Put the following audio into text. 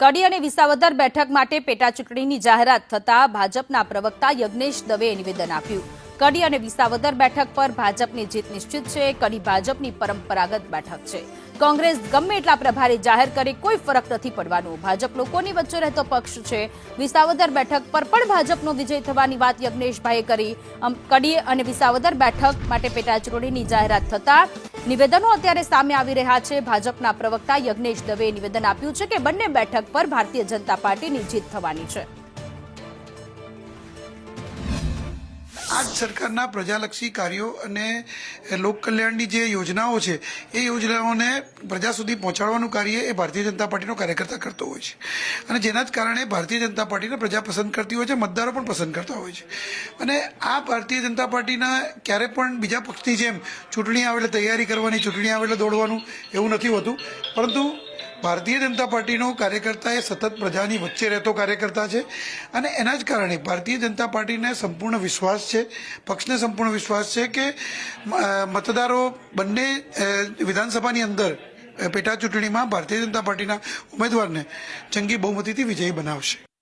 કડી અને વિસાવદર બેઠક માટે પેટા ચૂંટણીની જાહેરાત થતા ભાજપના પ્રવક્તા યજ્ઞેશ દવેએ નિવેદન આપ્યું। કડી અને વિસાવદર બેઠક પર ભાજપની જીત નિશ્ચિત છે। કડી ભાજપની પરંપરાગત બેઠક છે। કોંગ્રેસ ગમે એટલા પ્રભારી જાહેર કરે કોઈ ફરક નથી પડવાનો। ભાજપ લોકોની વચ્ચે રહેતો પક્ષ છે। વિસાવદર બેઠક પર પણ ભાજપનો વિજય થવાની વાત યજ્ઞેશભાઈએ કરી। કડી અને વિસાવદર બેઠક માટે પેટા ચૂંટણીની જાહેરાત થતા નિવેદનો અત્યારે સામે આવી રહ્યા છે। ભાજપના પ્રવક્તા યજ્ઞેશ દવેએ નિવેદન આપ્યું છે કે બંને બેઠક પર ભારતીય જનતા પાર્ટીની જીત થવાની છે। आज सरकारना प्रजालक्षी कार्यों અને લોક કલ્યાણની જે યોજનાઓ છે એ યોજનાઓને પ્રજા સુધી પહોંચાડવાનું કાર્ય એ ભારતીય જનતા પાર્ટીનો કાર્યકર્તા કરતો હોય છે અને જેના જ કારણે ભારતીય જનતા પાર્ટીને પ્રજા પસંદ કરતી હોય છે, મતદારો પણ પસંદ કરતા હોય છે। અને આ ભારતીય જનતા પાર્ટીના ક્યારે પણ બીજા પક્ષની જેમ ચૂંટણી આવે એટલે તૈયારી કરવાની, ચૂંટણી આવે એટલે દોડવાનું એવું નથી હોતું, પરંતુ ભારતીય જનતા પાર્ટીનો કાર્યકર્તા એ સતત પ્રજાની વચ્ચે રહેતો કાર્યકર્તા છે અને એના જ કારણે ભારતીય જનતા પાર્ટીને સંપૂર્ણ વિશ્વાસ છે, પક્ષને સંપૂર્ણ વિશ્વાસ છે કે મતદારો બંને વિધાનસભાની અંદર પેટા ચૂંટણીમાં ભારતીય જનતા પાર્ટીના ઉમેદવારને જંગી બહુમતીથી વિજયી બનાવશે।